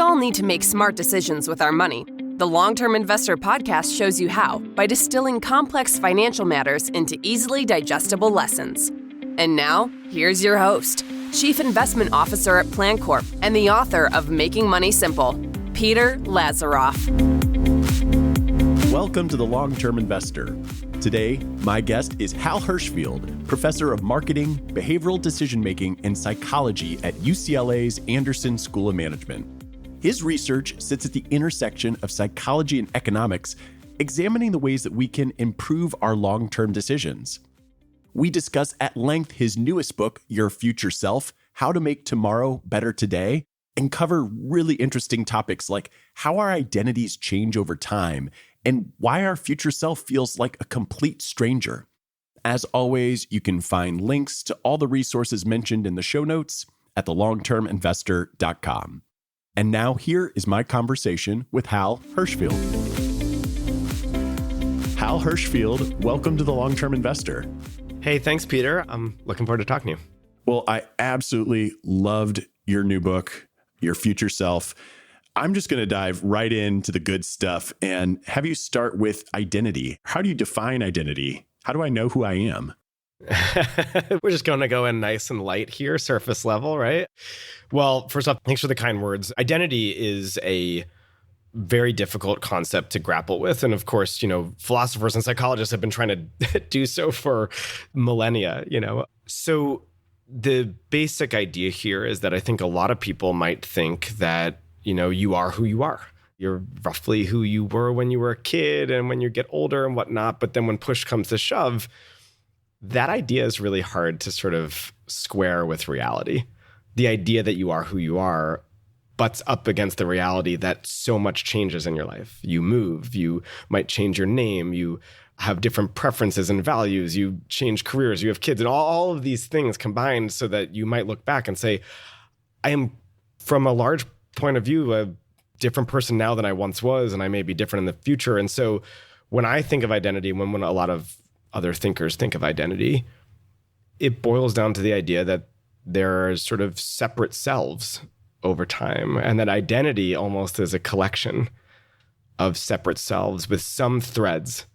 We all need to make smart decisions with our money. The Long-Term Investor podcast shows you how by distilling complex financial matters into easily digestible lessons. And now, here's your host, Chief Investment Officer at PlanCorp and the author of Making Money Simple, Peter Lazaroff. Welcome to The Long-Term Investor. Today, my guest is Hal Hershfield, professor of marketing, behavioral decision-making, and psychology at UCLA's Anderson School of Management. His research sits at the intersection of psychology and economics, examining the ways that we can improve our long-term decisions. We discuss at length his newest book, Your Future Self, How to Make Tomorrow Better Today, and cover really interesting topics like how our identities change over time and why our future self feels like a complete stranger. As always, you can find links to all the resources mentioned in the show notes at thelongterminvestor.com. And now here is my conversation with Hal Hershfield. Hal Hershfield, welcome to The Long-Term Investor. Hey, thanks, Peter. I'm looking forward to talking to you. Well, I absolutely loved your new book, Your Future Self. I'm just going to dive right into the good stuff and have you start with identity. How do you define identity? How do I know who I am? We're just going to go in nice and light here, surface level, right? Well, first off, thanks for the kind words. Identity is a very difficult concept to grapple with. And of course, philosophers and psychologists have been trying to do so for millennia, So the basic idea here is that I think a lot of people might think that you are who you are. You're roughly who you were when you were a kid and when you get older and whatnot. But then when push comes to shove, that idea is really hard to sort of square with reality. The idea that you are who you are butts up against the reality that so much changes in your life. You move, you might change your name, you have different preferences and values, you change careers, you have kids, and all of these things combined so that you might look back and say, I am, from a large point of view, a different person now than I once was, and I may be different in the future. And so when I think of identity, when a lot of other thinkers think of identity, it boils down to the idea that there are sort of separate selves over time, and that identity almost is a collection of separate selves with some threads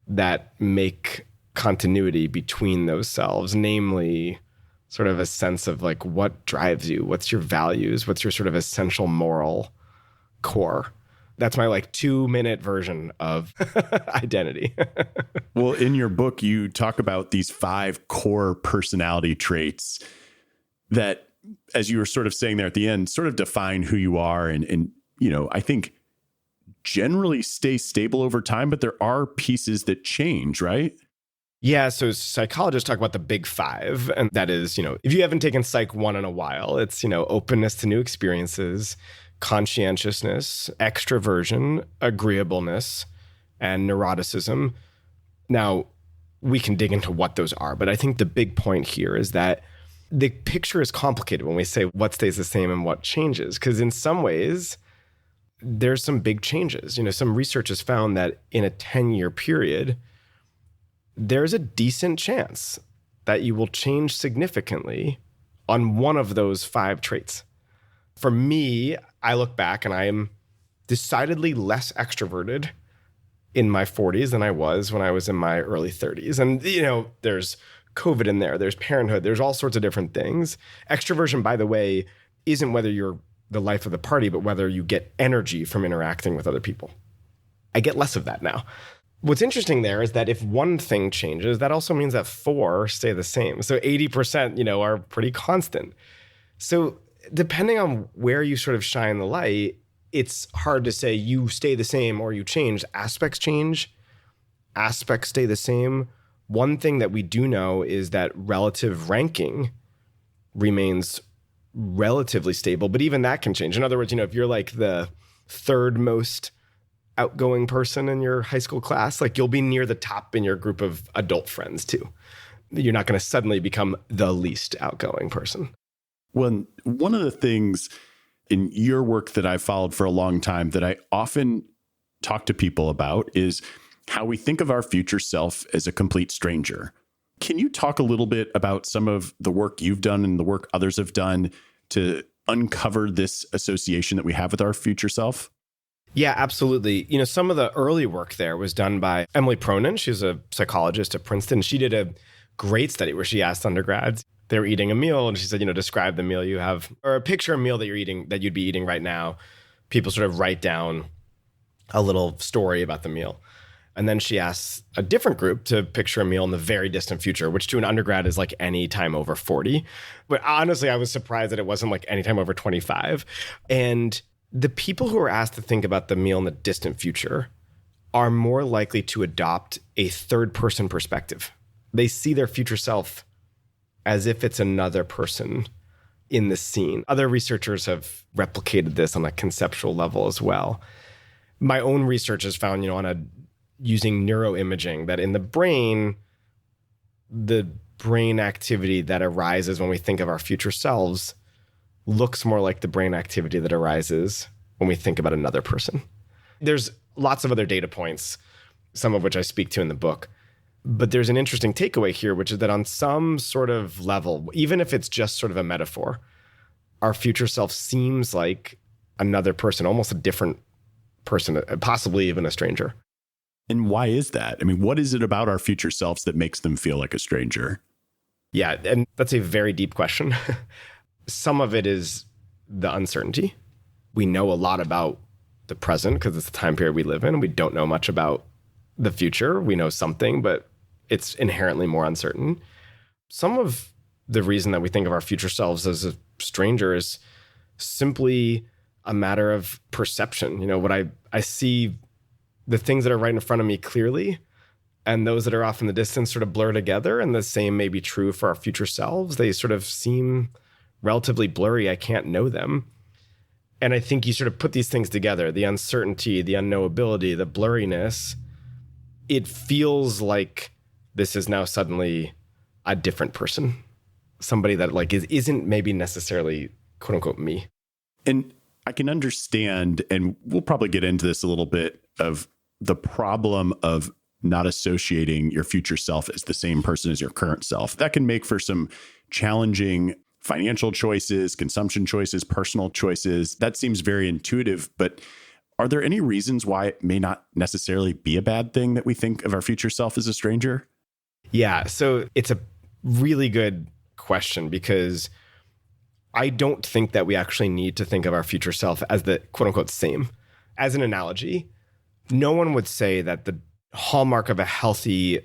that make continuity between those selves, namely sort of a sense of like what drives you, what's your values, what's your sort of essential moral core. That's my 2-minute version of identity. Well, in your book, you talk about these 5 core personality traits that, as you were sort of saying there at the end, sort of define who you are and I think generally stay stable over time, but there are pieces that change, right? Yeah, so psychologists talk about the big 5, and that is, if you haven't taken Psych 1 in a while, it's, openness to new experiences, conscientiousness, extroversion, agreeableness, and neuroticism. Now, we can dig into what those are, but I think the big point here is that the picture is complicated when we say what stays the same and what changes, because in some ways, there's some big changes. Some research has found that in a 10-year period, there's a decent chance that you will change significantly on one of those 5 traits. For me, I look back and I am decidedly less extroverted in my 40s than I was when I was in my early 30s. And, there's COVID in there, there's parenthood, there's all sorts of different things. Extroversion, by the way, isn't whether you're the life of the party, but whether you get energy from interacting with other people. I get less of that now. What's interesting there is that if one thing changes, that also means that 4 stay the same. So 80%, are pretty constant. So depending on where you sort of shine the light, it's hard to say you stay the same or you change. Aspects change, aspects stay the same. One thing that we do know is that relative ranking remains relatively stable, but even that can change. In other words, if you're like the 3rd most outgoing person in your high school class, you'll be near the top in your group of adult friends too. You're not going to suddenly become the least outgoing person. Well, one of the things in your work that I've followed for a long time that I often talk to people about is how we think of our future self as a complete stranger. Can you talk a little bit about some of the work you've done and the work others have done to uncover this association that we have with our future self? Yeah, absolutely. Some of the early work there was done by Emily Pronin. She's a psychologist at Princeton. She did a great study where she asked undergrads, they were eating a meal, and she said, describe the meal you have, or picture a meal that you're eating, that you'd be eating right now. People sort of write down a little story about the meal. And then she asks a different group to picture a meal in the very distant future, which to an undergrad is like any time over 40. But honestly, I was surprised that it wasn't like any time over 25. And the people who are asked to think about the meal in the distant future are more likely to adopt a third-person perspective. They see their future self as if it's another person in the scene. Other researchers have replicated this on a conceptual level as well. My own research has found, using neuroimaging, that in the brain activity that arises when we think of our future selves looks more like the brain activity that arises when we think about another person. There's lots of other data points, some of which I speak to in the book. But there's an interesting takeaway here, which is that on some sort of level, even if it's just sort of a metaphor, our future self seems like another person, almost a different person, possibly even a stranger. And why is that? I mean, what is it about our future selves that makes them feel like a stranger? Yeah, and that's a very deep question. Some of it is the uncertainty. We know a lot about the present because it's the time period we live in. We don't know much about the future. We know something, but it's inherently more uncertain. Some of the reason that we think of our future selves as a stranger is simply a matter of perception. What I see the things that are right in front of me clearly, and those that are off in the distance sort of blur together. And the same may be true for our future selves. They sort of seem relatively blurry. I can't know them. And I think you sort of put these things together, the uncertainty, the unknowability, the blurriness. It feels like this is now suddenly a different person, somebody that isn't maybe necessarily quote unquote me. And I can understand, and we'll probably get into this a little bit, of the problem of not associating your future self as the same person as your current self. That can make for some challenging financial choices, consumption choices, personal choices. That seems very intuitive, but are there any reasons why it may not necessarily be a bad thing that we think of our future self as a stranger? Yeah, so it's a really good question, because I don't think that we actually need to think of our future self as the quote unquote same. As an analogy, no one would say that the hallmark of a healthy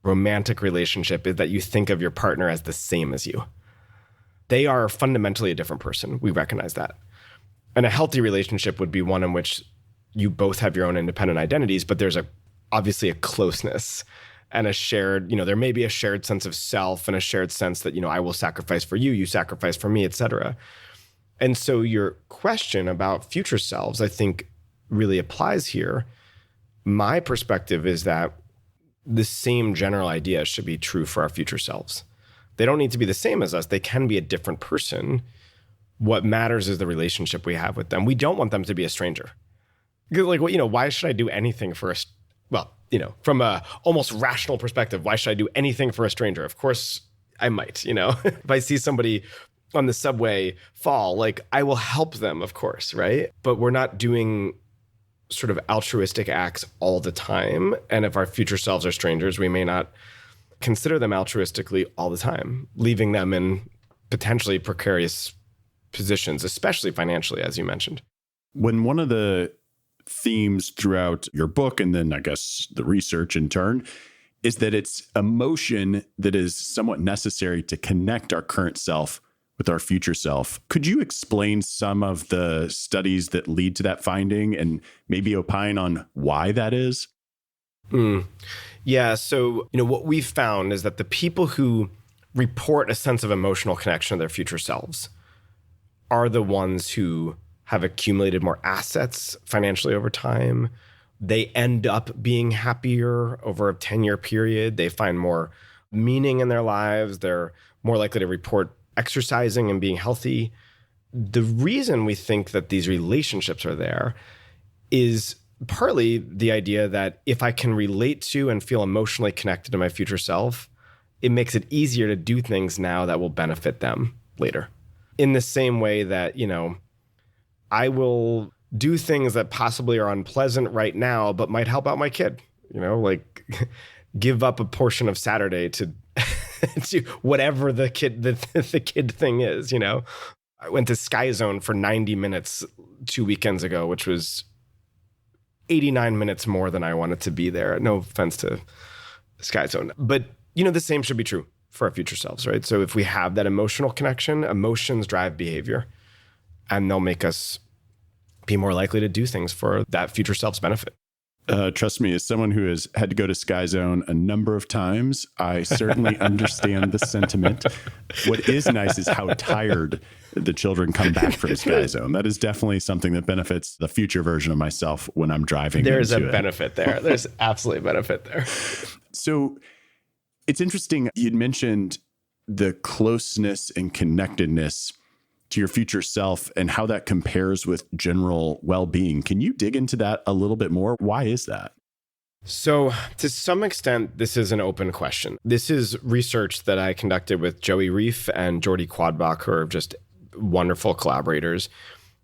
romantic relationship is that you think of your partner as the same as you. They are fundamentally a different person. We recognize that. And a healthy relationship would be one in which you both have your own independent identities, but there's obviously a closeness and a shared, there may be a shared sense of self and a shared sense that, I will sacrifice for you, you sacrifice for me, et cetera. And so your question about future selves, I think, really applies here. My perspective is that the same general idea should be true for our future selves. They don't need to be the same as us. They can be a different person. What matters is the relationship we have with them. We don't want them to be a stranger. Because why should I do anything for from a almost rational perspective, why should I do anything for a stranger? Of course I might, if I see somebody on the subway fall, I will help them, of course, right? But we're not doing sort of altruistic acts all the time. And if our future selves are strangers, we may not consider them altruistically all the time, leaving them in potentially precarious positions, especially financially, as you mentioned. When one of the themes throughout your book, and then I guess the research in turn, is that it's emotion that is somewhat necessary to connect our current self with our future self. Could you explain some of the studies that lead to that finding and maybe opine on why that is? Yeah. So, what we've found is that the people who report a sense of emotional connection to their future selves are the ones who have accumulated more assets financially over time. They end up being happier over a 10-year period. They find more meaning in their lives. They're more likely to report exercising and being healthy. The reason we think that these relationships are there is partly the idea that if I can relate to and feel emotionally connected to my future self, it makes it easier to do things now that will benefit them later. In the same way that, I will do things that possibly are unpleasant right now, but might help out my kid, like give up a portion of Saturday to to whatever the kid thing is, I went to Sky Zone for 90 minutes 2 weekends ago, which was 89 minutes more than I wanted to be there. No offense to Sky Zone. But, the same should be true for our future selves, right? So if we have that emotional connection, emotions drive behavior, and they'll make us be more likely to do things for that future self's benefit. Trust me, as someone who has had to go to Sky Zone a number of times, I certainly understand the sentiment. What is nice is how tired the children come back from Sky Zone. That is definitely something that benefits the future version of myself when I'm driving. There's a benefit there. There's absolutely a benefit there. So it's interesting. You'd mentioned the closeness and connectedness to your future self and how that compares with general well-being. Can you dig into that a little bit more? Why is that? So to some extent, this is an open question. This is research that I conducted with Joey Reif and Jordi Quadbach, who are just wonderful collaborators.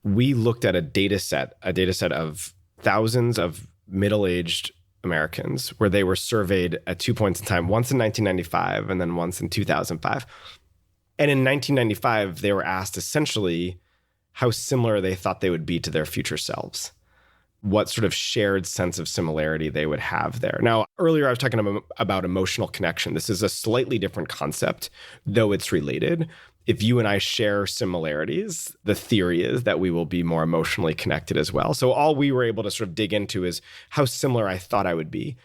We looked at a data set of thousands of middle-aged Americans where they were surveyed at 2 points in time, once in 1995 and then once in 2005. And in 1995, they were asked essentially how similar they thought they would be to their future selves, what sort of shared sense of similarity they would have there. Now, earlier I was talking about emotional connection. This is a slightly different concept, though it's related. If you and I share similarities, the theory is that we will be more emotionally connected as well. So all we were able to sort of dig into is how similar I thought I would be.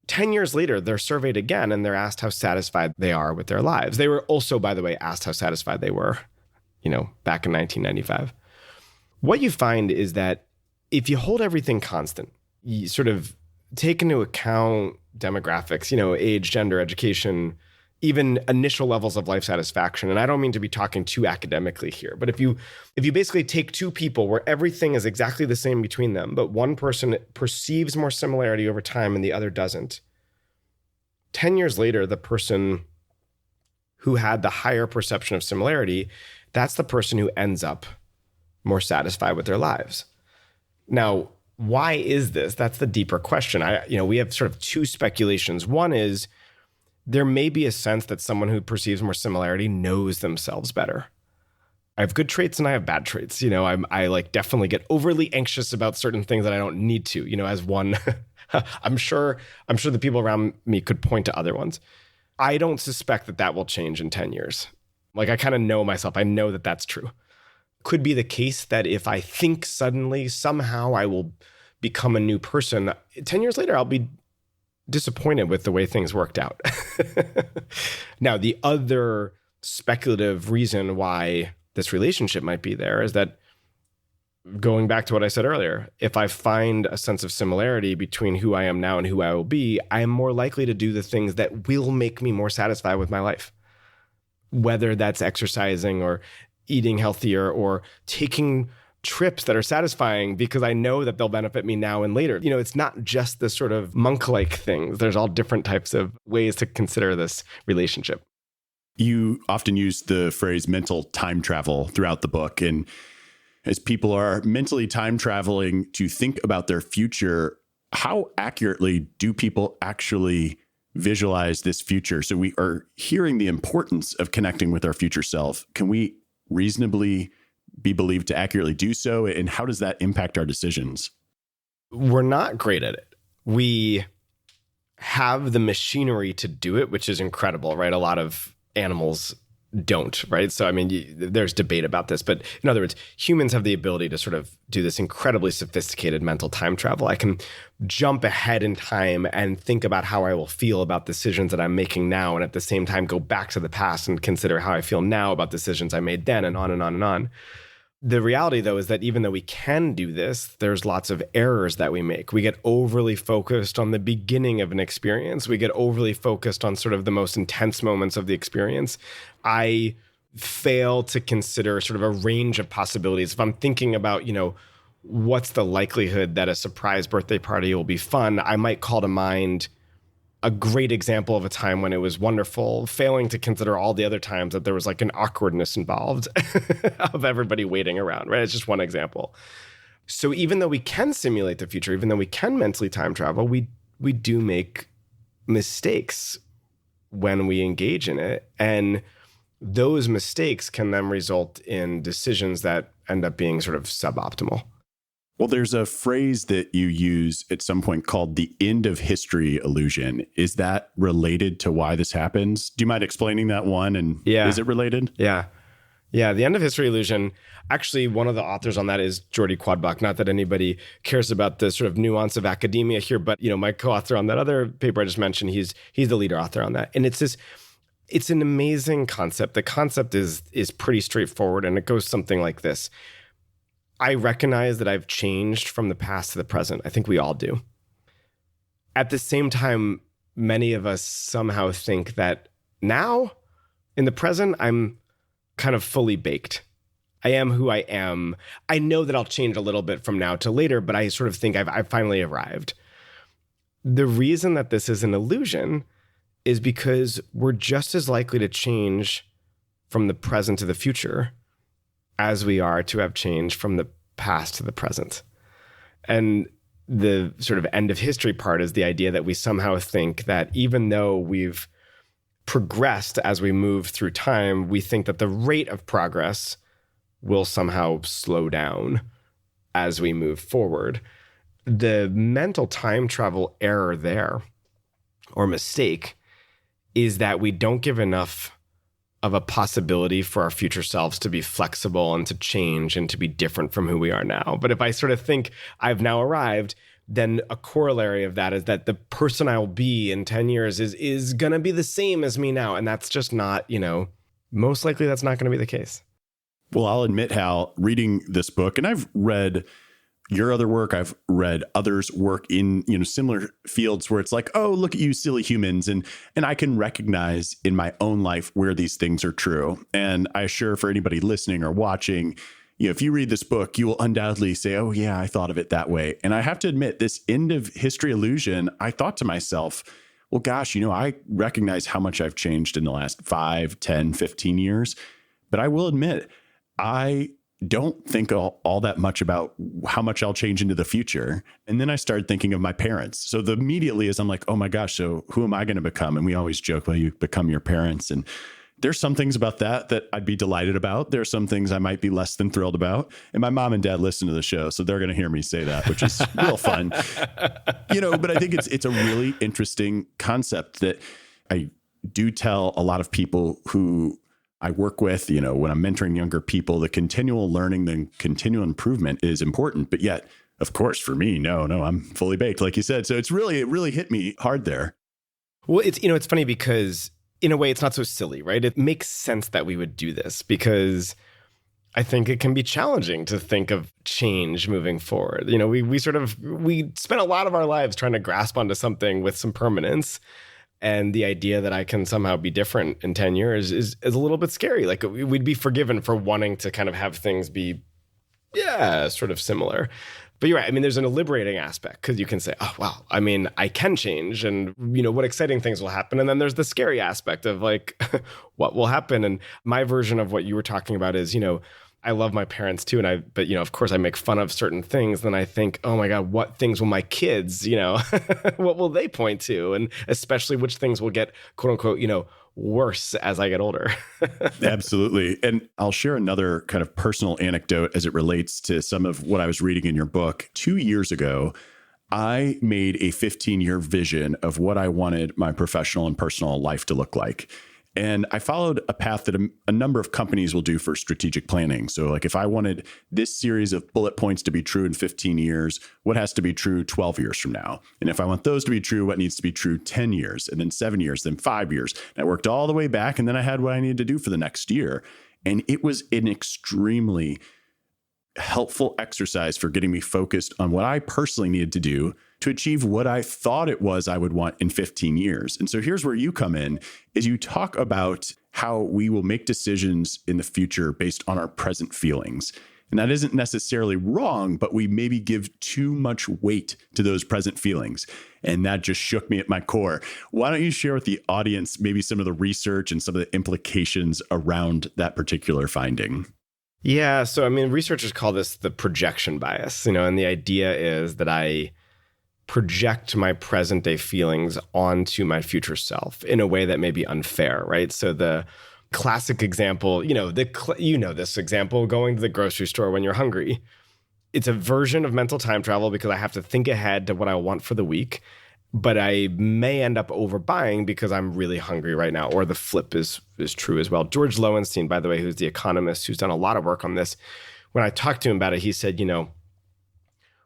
10 years later, they're surveyed again and they're asked how satisfied they are with their lives. They were also, by the way, asked how satisfied they were, back in 1995. What you find is that if you hold everything constant, you sort of take into account demographics, age, gender, education, even initial levels of life satisfaction. And I don't mean to be talking too academically here, but if you basically take two people where everything is exactly the same between them, but one person perceives more similarity over time and the other doesn't, 10 years later, the person who had the higher perception of similarity, that's the person who ends up more satisfied with their lives. Now, why is this? That's the deeper question. We have sort of two speculations. One is there may be a sense that someone who perceives more similarity knows themselves better. I have good traits and I have bad traits. I definitely get overly anxious about certain things that I don't need to, as one, I'm sure the people around me could point to other ones. I don't suspect that will change in 10 years. I kind of know myself. I know that that's true. Could be the case that if I think suddenly, somehow I will become a new person, 10 years later, I'll be disappointed with the way things worked out. Now, the other speculative reason why this relationship might be there is that, going back to what I said earlier, if I find a sense of similarity between who I am now and who I will be, I am more likely to do the things that will make me more satisfied with my life. Whether that's exercising or eating healthier or taking trips that are satisfying because I know that they'll benefit me now and later. It's not just the sort of monk-like things. There's all different types of ways to consider this relationship. You often use the phrase mental time travel throughout the book. And as people are mentally time traveling to think about their future, how accurately do people actually visualize this future? So we are hearing the importance of connecting with our future self. Can we reasonably be believed to accurately do so? And how does that impact our decisions? We're not great at it. We have the machinery to do it, which is incredible, right? A lot of animals don't, right? So, there's debate about this, but in other words, humans have the ability to sort of do this incredibly sophisticated mental time travel. I can jump ahead in time and think about how I will feel about decisions that I'm making now, and at the same time go back to the past and consider how I feel now about decisions I made then, and on and on and on. The reality, though, is that even though we can do this, there's lots of errors that we make. We get overly focused on the beginning of an experience. We get overly focused on sort of the most intense moments of the experience. I fail to consider sort of a range of possibilities. If I'm thinking about, what's the likelihood that a surprise birthday party will be fun, I might call to mind a great example of a time when it was wonderful, failing to consider all the other times that there was like an awkwardness involved of everybody waiting around, right? It's just one example. So even though we can simulate the future, even though we can mentally time travel, we do make mistakes when we engage in it. And those mistakes can then result in decisions that end up being sort of suboptimal. Well, there's a phrase that you use at some point called the end of history illusion. Is that related to why this happens? Do you mind explaining that one? And is it related? Yeah. The end of history illusion. Actually, one of the authors on that is Jordi Quadbach. Not that anybody cares about the sort of nuance of academia here, but my co-author on that other paper I just mentioned, he's the leader author on that. And it's an amazing concept. The concept is pretty straightforward, and it goes something like this. I recognize that I've changed from the past to the present. I think we all do. At the same time, many of us somehow think that now, in the present, I'm kind of fully baked. I am who I am. I know that I'll change a little bit from now to later, but I sort of think I've finally arrived. The reason that this is an illusion is because we're just as likely to change from the present to the future as we are to have changed from the past to the present. And the sort of end of history part is the idea that we somehow think that even though we've progressed as we move through time, we think that the rate of progress will somehow slow down as we move forward. The mental time travel error there, or mistake, is that we don't give enough of a possibility for our future selves to be flexible and to change and to be different from who we are now. But if I sort of think I've now arrived, then a corollary of that is that the person I'll be in 10 years is going to be the same as me now. And that's just not, most likely that's not going to be the case. Well, I'll admit, Hal, reading this book, and I've read your other work, I've read others' work in, similar fields where it's like, oh, look at you silly humans. And I can recognize in my own life where these things are true. And I assure for anybody listening or watching, if you read this book, you will undoubtedly say, oh, yeah, I thought of it that way. And I have to admit, this end of history illusion, I thought to myself, well, gosh, I recognize how much I've changed in the last 5, 10, 15 years. But I will admit, I don't think all that much about how much I'll change into the future. And then I started thinking of my parents. So immediately as I'm like, oh my gosh, so who am I going to become? And we always joke, well, you become your parents. And there's some things about that I'd be delighted about. There are some things I might be less than thrilled about. And my mom and dad listen to the show, so they're going to hear me say that, which is real fun. But I think it's a really interesting concept that I do tell a lot of people who I work with, when I'm mentoring younger people, the continual learning, the continual improvement is important. But yet, of course, for me, no, I'm fully baked, like you said. So it really hit me hard there. Well, it's funny because in a way, it's not so silly, right? It makes sense that we would do this because I think it can be challenging to think of change moving forward. We spend a lot of our lives trying to grasp onto something with some permanence. And the idea that I can somehow be different in 10 years is a little bit scary. Like we'd be forgiven for wanting to kind of have things be, sort of similar. But you're right. I mean, there's a liberating aspect because you can say, oh, wow, I mean, I can change and, what exciting things will happen. And then there's the scary aspect of like, what will happen? And my version of what you were talking about is, I love my parents too. But of course I make fun of certain things. Then I think, oh my God, what things will my kids, what will they point to? And especially which things will get quote unquote, worse as I get older. Absolutely. And I'll share another kind of personal anecdote as it relates to some of what I was reading in your book. 2 years ago, I made a 15-year vision of what I wanted my professional and personal life to look like. And I followed a path that a number of companies will do for strategic planning. So like if I wanted this series of bullet points to be true in 15 years, what has to be true 12 years from now? And if I want those to be true, what needs to be true 10 years, and then 7 years, then 5 years? And I worked all the way back, and then I had what I needed to do for the next year. And it was an extremely helpful exercise for getting me focused on what I personally needed to do to achieve what I thought it was I would want in 15 years. And so here's where you come in, is you talk about how we will make decisions in the future based on our present feelings. And that isn't necessarily wrong, but we maybe give too much weight to those present feelings. And that just shook me at my core. Why don't you share with the audience maybe some of the research and some of the implications around that particular finding? Yeah. So, I mean, researchers call this the projection bias, and the idea is that I project my present day feelings onto my future self in a way that may be unfair, right? So the classic example, this example, going to the grocery store when you're hungry. It's a version of mental time travel because I have to think ahead to what I want for the week, but I may end up overbuying because I'm really hungry right now, or the flip is true as well. George Lowenstein, by the way, who's the economist who's done a lot of work on this, when I talked to him about it, he said,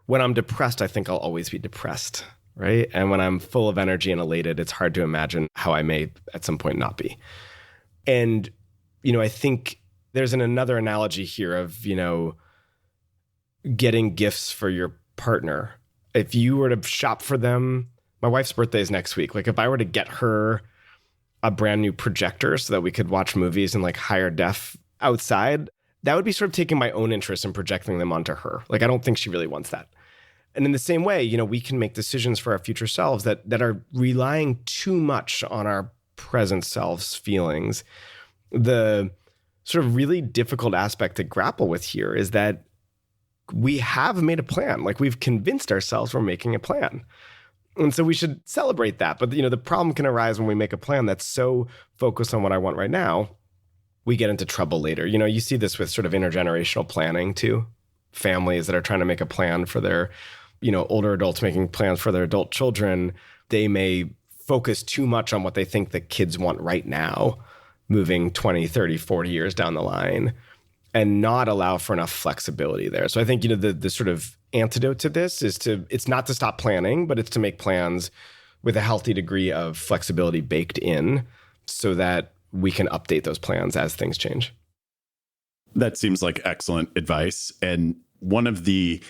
when I'm depressed, I think I'll always be depressed, right? And when I'm full of energy and elated, it's hard to imagine how I may at some point not be. And, I think there's another analogy here of, getting gifts for your partner. If you were to shop for them, my wife's birthday is next week. Like if I were to get her a brand new projector so that we could watch movies in like higher def outside, that would be sort of taking my own interests and projecting them onto her. Like I don't think she really wants that. And in the same way, we can make decisions for our future selves that are relying too much on our present self's feelings. The sort of really difficult aspect to grapple with here is that we have made a plan. Like we've convinced ourselves we're making a plan. And so we should celebrate that. But, the problem can arise when we make a plan that's so focused on what I want right now, we get into trouble later. You see this with sort of intergenerational planning too. Families that are trying to make a plan for their, older adults making plans for their adult children, they may focus too much on what they think the kids want right now, moving 20, 30, 40 years down the line, and not allow for enough flexibility there. So I think, the sort of antidote to this is it's not to stop planning, but it's to make plans with a healthy degree of flexibility baked in so that we can update those plans as things change. That seems like excellent advice. And one of the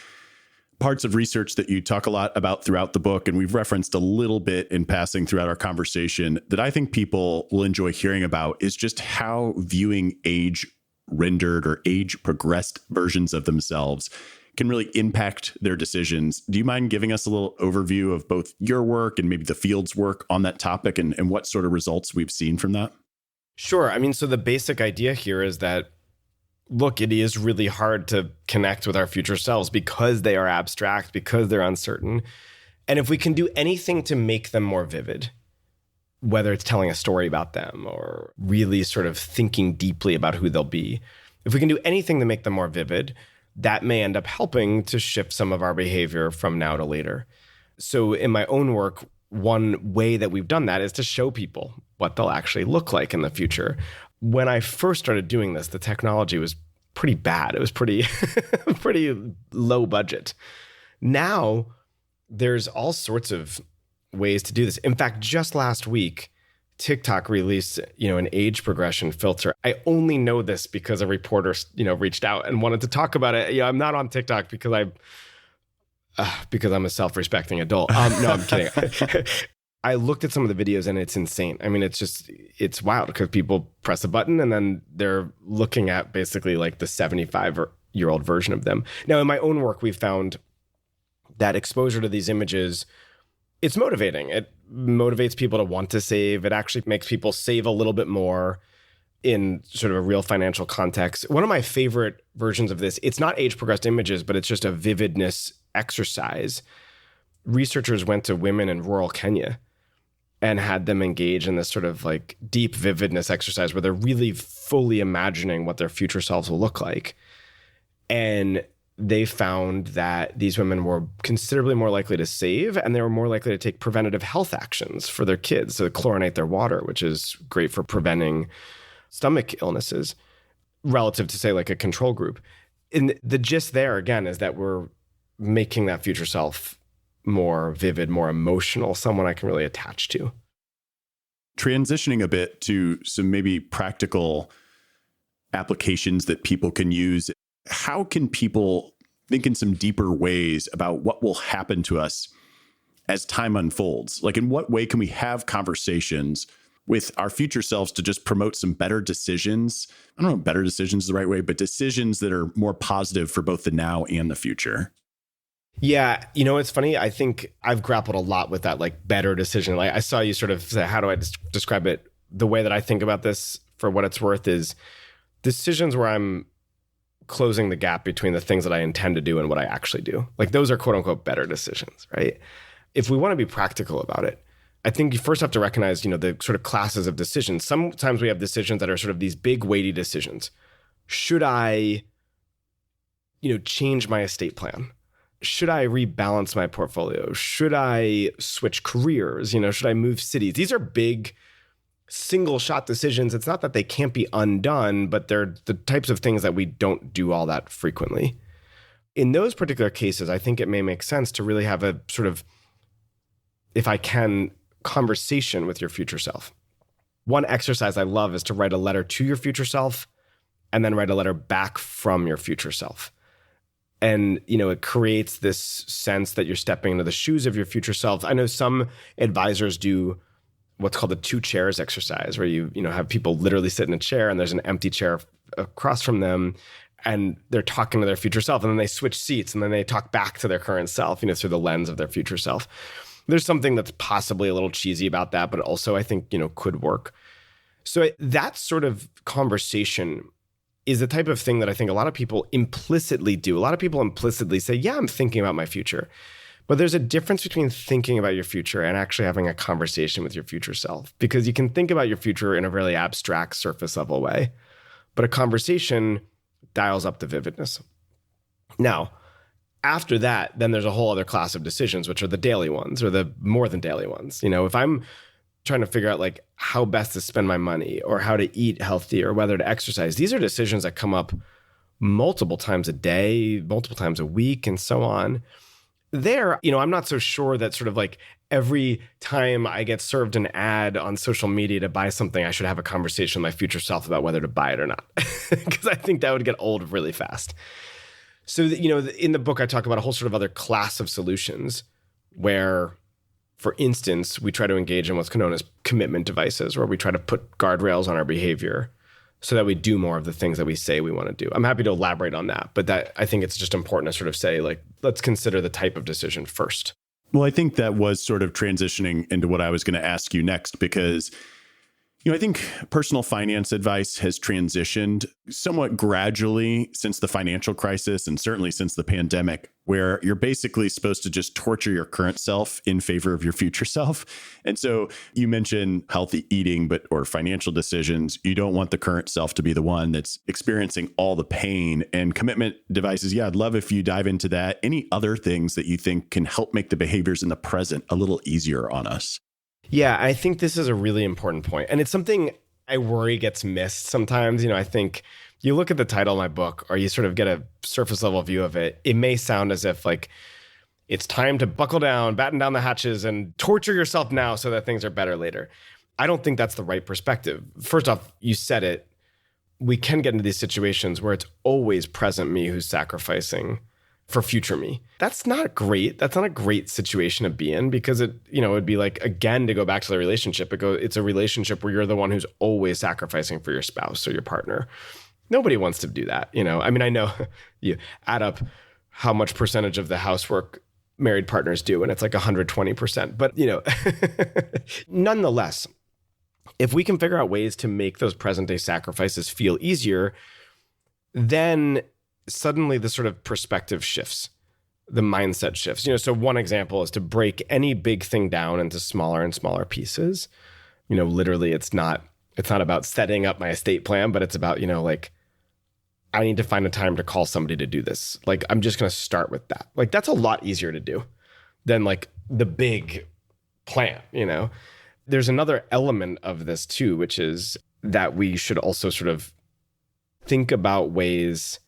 parts of research that you talk a lot about throughout the book, and we've referenced a little bit in passing throughout our conversation, that I think people will enjoy hearing about is just how viewing age rendered or age progressed versions of themselves can really impact their decisions. Do you mind giving us a little overview of both your work and maybe the field's work on that topic and what sort of results we've seen from that? Sure. I mean, so the basic idea here is that, look, it is really hard to connect with our future selves because they are abstract, because they're uncertain. And if we can do anything to make them more vivid, whether it's telling a story about them or really sort of thinking deeply about who they'll be, if we can do anything to make them more vivid, that may end up helping to shift some of our behavior from now to later. So in my own work, one way that we've done that is to show people what they'll actually look like in the future. When I first started doing this, the technology was pretty bad. It was pretty low budget. Now, there's all sorts of ways to do this. In fact, just last week, TikTok released, an age progression filter. I only know this because a reporter, reached out and wanted to talk about it. I'm not on TikTok because I'm a self-respecting adult. No, I'm kidding. I looked at some of the videos and it's insane. I mean, it's wild because people press a button and then they're looking at basically like the 75-year-old version of them. Now, in my own work, we've found that exposure to these images, it's motivating. It motivates people to want to save. It actually makes people save a little bit more in sort of a real financial context. One of my favorite versions of this, it's not age-progressed images, but it's just a vividness exercise. Researchers went to women in rural Kenya and had them engage in this sort of like deep vividness exercise where they're really fully imagining what their future selves will look like. And they found that these women were considerably more likely to save, and they were more likely to take preventative health actions for their kids, to chlorinate their water, which is great for preventing stomach illnesses, relative to, say, like a control group. And the gist there, again, is that we're making that future self more vivid, more emotional, someone I can really attach to. Transitioning a bit to some maybe practical applications that people can use, how can people think in some deeper ways about what will happen to us as time unfolds? Like, in what way can we have conversations with our future selves to just promote some better decisions. I don't know if better decisions is the right way, but decisions that are more positive for both the now and the future. Yeah. It's funny. I think I've grappled a lot with that, like better decision. Like I saw you sort of say, how do I describe it? The way that I think about this, for what it's worth, is decisions where I'm closing the gap between the things that I intend to do and what I actually do. Like those are quote unquote better decisions, right? If we want to be practical about it, I think you first have to recognize, the sort of classes of decisions. Sometimes we have decisions that are sort of these big weighty decisions. Should I, change my estate plan? Should I rebalance my portfolio? Should I switch careers? Should I move cities? These are big single shot decisions. It's not that they can't be undone, but they're the types of things that we don't do all that frequently. In those particular cases, I think it may make sense to really have a sort of, if I can, conversation with your future self. One exercise I love is to write a letter to your future self and then write a letter back from your future self. And, it creates this sense that you're stepping into the shoes of your future self. I know some advisors do what's called the 2 chairs exercise, where you have people literally sit in a chair and there's an empty chair across from them and they're talking to their future self, and then they switch seats and then they talk back to their current self, through the lens of their future self. There's something that's possibly a little cheesy about that, but also I think, could work. So that sort of conversation is the type of thing that I think a lot of people implicitly do. A lot of people implicitly say, yeah, I'm thinking about my future. But there's a difference between thinking about your future and actually having a conversation with your future self, because you can think about your future in a really abstract, surface level way, but a conversation dials up the vividness. Now, after that, then there's a whole other class of decisions, which are the daily ones, or the more than daily ones. If I'm trying to figure out like how best to spend my money, or how to eat healthy, or whether to exercise, these are decisions that come up multiple times a day, multiple times a week, and so on. There, I'm not so sure that sort of like every time I get served an ad on social media to buy something, I should have a conversation with my future self about whether to buy it or not, because I think that would get old really fast. So, in the book, I talk about a whole sort of other class of solutions where, for instance, we try to engage in what's known as commitment devices, where we try to put guardrails on our behavior so that we do more of the things that we say we want to do. I'm happy to elaborate on that, but that I think it's just important to sort of say, like, let's consider the type of decision first. Well, I think that was sort of transitioning into what I was going to ask you next, because I think personal finance advice has transitioned somewhat gradually since the financial crisis, and certainly since the pandemic, where you're basically supposed to just torture your current self in favor of your future self. And so you mentioned healthy eating, or financial decisions. You don't want the current self to be the one that's experiencing all the pain. And commitment devices, yeah, I'd love if you dive into that. Any other things that you think can help make the behaviors in the present a little easier on us? Yeah, I think this is a really important point. And it's something I worry gets missed sometimes. I think you look at the title of my book, or you sort of get a surface level view of it. It may sound as if like it's time to buckle down, batten down the hatches, and torture yourself now so that things are better later. I don't think that's the right perspective. First off, you said it. We can get into these situations where it's always present me who's sacrificing for future me. That's not great. That's not a great situation to be in, because it would be like, again, to go back to the relationship, it's a relationship where you're the one who's always sacrificing for your spouse or your partner. Nobody wants to do that. I know you add up how much percentage of the housework married partners do, and it's like 120%. But, nonetheless, if we can figure out ways to make those present day sacrifices feel easier, then suddenly the sort of perspective shifts, the mindset shifts. So one example is to break any big thing down into smaller and smaller pieces. Literally it's not about setting up my estate plan, but it's about, like, I need to find a time to call somebody to do this. Like, I'm just going to start with that. Like, that's a lot easier to do than like the big plan, There's another element of this too, which is that we should also sort of think about ways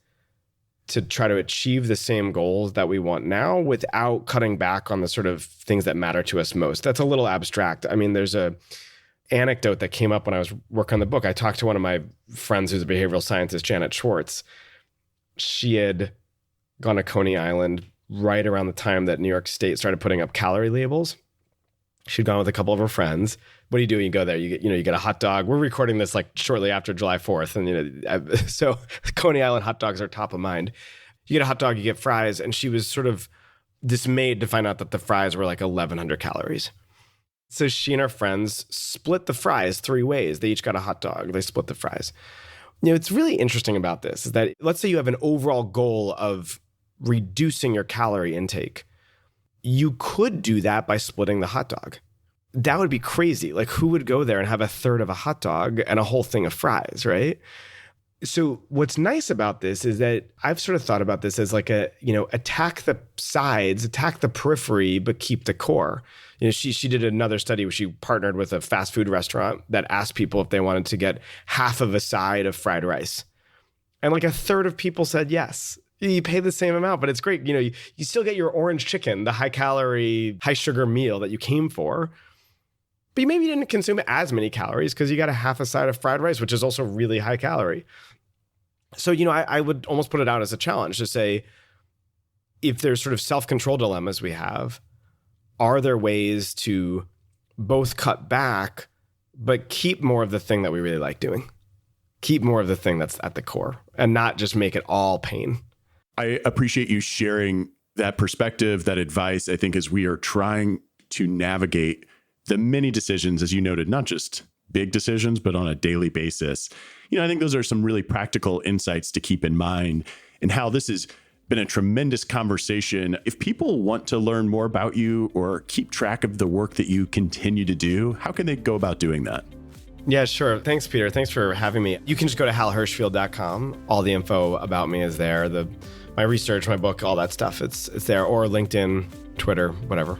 to try to achieve the same goals that we want now without cutting back on the sort of things that matter to us most. That's a little abstract. I mean, there's a anecdote that came up when I was working on the book. I talked to one of my friends who's a behavioral scientist, Janet Schwartz. She had gone to Coney Island right around the time that New York State started putting up calorie labels. She'd gone with a couple of her friends. what do you do when you go there? You get a hot dog. We're recording this like shortly after July 4th. And, so Coney Island hot dogs are top of mind. You get a hot dog, you get fries. And she was sort of dismayed to find out that the fries were like 1,100 calories. So she and her friends split the fries 3 ways. They each got a hot dog. They split the fries. It's really interesting about this is that let's say you have an overall goal of reducing your calorie intake. You could do that by splitting the hot dog. That would be crazy. Like, who would go there and have a third of a hot dog and a whole thing of fries, right? So what's nice about this is that I've sort of thought about this as like attack the sides, attack the periphery, but keep the core. She did another study where she partnered with a fast food restaurant that asked people if they wanted to get half of a side of fried rice. And like a third of people said yes. You pay the same amount, but it's great. You still get your orange chicken, the high calorie, high sugar meal that you came for. But maybe you didn't consume as many calories because you got a half a side of fried rice, which is also really high calorie. So, I would almost put it out as a challenge to say, if there's sort of self-control dilemmas we have, are there ways to both cut back, but keep more of the thing that we really like doing? Keep more of the thing that's at the core and not just make it all pain. I appreciate you sharing that perspective, that advice. I think as we are trying to navigate the many decisions, as you noted, not just big decisions, but on a daily basis. I think those are some really practical insights to keep in mind, and how this has been a tremendous conversation. If people want to learn more about you or keep track of the work that you continue to do, how can they go about doing that? Yeah, sure. Thanks, Peter. Thanks for having me. You can just go to halhershfield.com. All the info about me is there. My research, my book, all that stuff, it's there. Or LinkedIn, Twitter, whatever.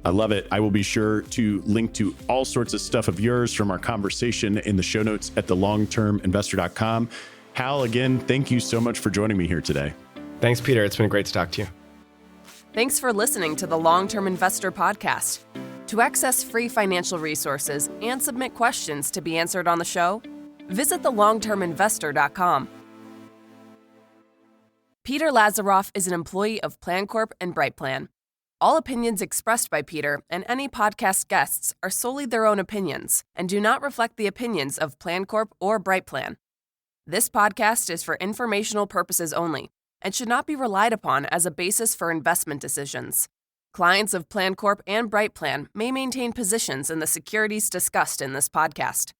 I love it. I will be sure to link to all sorts of stuff of yours from our conversation in the show notes at thelongterminvestor.com. Hal, again, thank you so much for joining me here today. Thanks, Peter. It's been great to talk to you. Thanks for listening to the Long-Term Investor Podcast. To access free financial resources and submit questions to be answered on the show, visit thelongterminvestor.com. Peter Lazaroff is an employee of PlanCorp and BrightPlan. All opinions expressed by Peter and any podcast guests are solely their own opinions and do not reflect the opinions of PlanCorp or BrightPlan. This podcast is for informational purposes only and should not be relied upon as a basis for investment decisions. Clients of PlanCorp and BrightPlan may maintain positions in the securities discussed in this podcast.